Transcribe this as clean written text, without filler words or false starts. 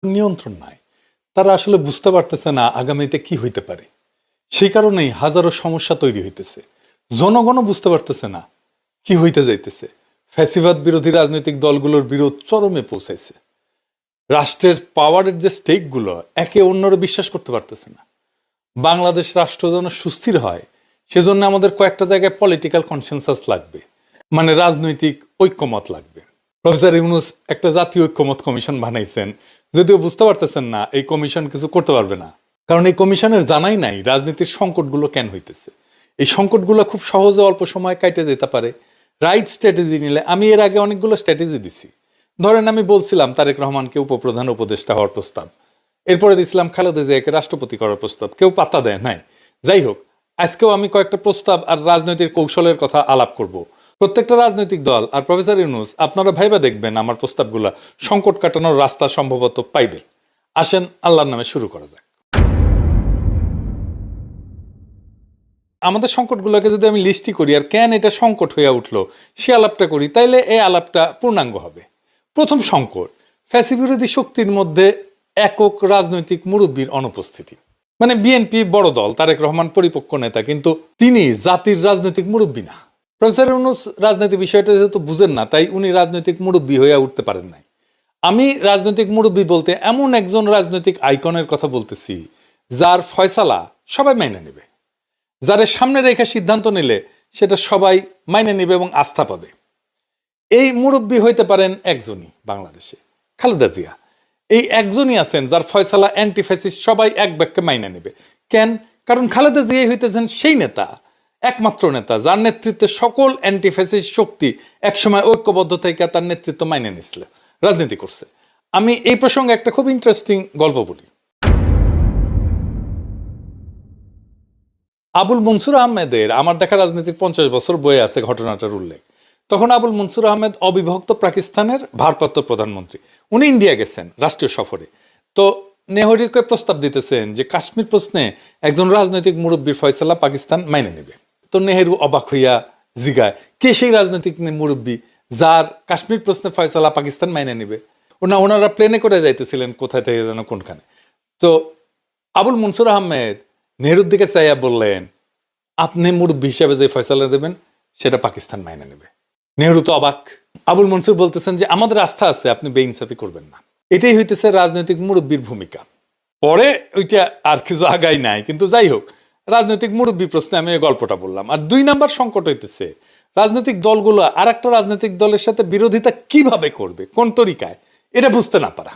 নিয়ন্ত্রণ নাই। তারা আসলে বুঝতে পারতেছে না আগামীতে কি হইতে পারে। সেই কারণেই হাজারো সমস্যা তৈরি হইতেছে। জনগণও বুঝতে পারতেছে না কি হইতে যাইতেছে। ফ্যাসিবাদ বিরোধী রাজনৈতিক দলগুলোর বিরোধ চরমে পৌঁছাইছে। রাষ্ট্রের পাওয়ারের যে স্টেকগুলো একে অন্যরে বিশ্বাস করতে পারতেছে না। বাংলাদেশ রাষ্ট্র যেন সুস্থির হয় সেজন্য আমাদের কয়েকটা জায়গায় পলিটিক্যাল কনসেনসাস লাগবে, মানে রাজনৈতিক ঐক্যমত লাগবে। প্রফেসর ইউনূস একটা জাতীয় ঐক্যমত কমিশন বানাইছেন, যদিও বুঝতে পারতেছেন না এই কমিশন কিছু করতে পারবে না, কারণ এই কমিশনের জানাই নাই রাজনীতির সংকটগুলো কেন হইতেছে। এই সংকটগুলো খুব সহজে অল্প সময় কাটে যেতে পারে রাইট স্ট্র্যাটেজি নিলে। আমি এর আগে অনেকগুলো স্ট্র্যাটেজি দিছি। ধরেন আমি বলছিলাম তারেক রহমানকে উপপ্রধান উপদেষ্টা হওয়ার প্রস্তাব, এরপরে দিছিলাম খালেদা জিয়াকে রাষ্ট্রপতি করার প্রস্তাব, কেউ পাত্তা দেয় নাই। যাই হোক, আজকেও আমি কয়েকটা প্রস্তাব আর রাজনৈতিক কৌশলের কথা আলাপ করব। প্রত্যেকটা রাজনৈতিক দল আর প্রফেসর ইউনূস আপনারা ভাইবা দেখবেন আমার প্রস্তাবগুলা সংকট কাটানোর রাস্তা সম্ভবত পাইবে। আসেন আল্লাহর নামে শুরু করা যাক। আমাদের সংকটগুলোকে যদি আমি লিস্টি করি আর কেন এটা সংকট হইয়া উঠলো সে আলাপটা করি, তাইলে এই আলাপটা পূর্ণাঙ্গ হবে। প্রথম সংকট, ফ্যাসিবিরোধী শক্তির মধ্যে একক রাজনৈতিক মুরব্বীর অনুপস্থিতি। মানে বিএনপি বড় দল, তারেক রহমান পরিপক্ক নেতা, কিন্তু তিনি জাতির রাজনৈতিক মুরব্বী না। প্রফেসর ইউনূস রাজনীতি বিষয়টা যেহেতু বুঝেন না, তাই উনি রাজনৈতিক মুরব্বী হইয়া উঠতে পারেন নাই। আমি রাজনৈতিক মুরব্বী বলতে এমন একজন রাজনৈতিক আইকনের কথা বলতেছি যার ফয়সালা সবাই মাইনে নেবে, যার সামনে রেখে সিদ্ধান্ত নিলে সেটা সবাই মাইনে নেবে এবং আস্থা পাবে। এই মুরব্বী হইতে পারেন একজনই বাংলাদেশে, খালেদা জিয়া। এই একজনই আছেন যার ফয়সালা অ্যান্টি ফ্যাসিস্ট সবাই এক বাক্যে মাইনে নেবে। কেন? কারণ খালেদা জিয়াই হইতেছেন সেই নেতা, একমাত্র নেতা যার নেতৃত্বে সকল অ্যান্টি ফ্যাসিস্ট শক্তি একসময় ঐক্যবদ্ধ থেকে তার নেতৃত্ব মাইনে নিছিল, রাজনীতি করছে। আমি এই প্রসঙ্গে একটা খুব ইন্টারেস্টিং গল্প বলি। আবুল মনসুর আহমেদের আমার দেখা রাজনীতির 50 বছর বয়ে আছে ঘটনাটার উল্লেখ। তখন আবুল মনসুর আহমেদ অবিভক্ত পাকিস্তানের ভারপ্রাপ্ত প্রধানমন্ত্রী। উনি ইন্ডিয়া গেছেন রাষ্ট্রীয় সফরে। তো নেহরুকে প্রস্তাব দিতেছেন যে কাশ্মীর প্রশ্নে একজন রাজনৈতিক মুরব্বীর ফয়সালা পাকিস্তান মাইনে নেবে। তো নেহেরু অবাক হইয়া জিগায়, কে সেই রাজনৈতিক মুরব্বী যার কাশ্মীর প্রশ্নে ফয়সালা পাকিস্তান মাইনে নেবে? ওনারা প্লেনে করে যাইতেছিলেন কোথায় থেকে যেন কোনখানে। তো আবুল মনসুর আহমেদ নেহরুর দিকে চাইয়া বললেন, আপনি মুরব্বী হিসাবে যে ফয়সালা দেবেন সেটা পাকিস্তান মাইনে নেবে। নেহরু তো অবাক। আবুল মনসুর বলতেছেন যে আমাদের আস্থা আছে, আপনি বেইনসাফি করবেন না। এটাই হইতেছে রাজনৈতিক মুরব্বীর ভূমিকা। পরে ওইটা আর কিছু আগাই নাই, কিন্তু যাই হোক, রাজনৈতিক মুরব্বী প্রশ্নে আমি এই গল্পটা বললাম। আর 2 নাম্বার সংকট হইতেছে রাজনৈতিক দলগুলো আর একটা রাজনৈতিক দলের সাথে বিরোধিতা কিভাবে করবে, কোন তরিকায়, এটা বুঝতে না পারা।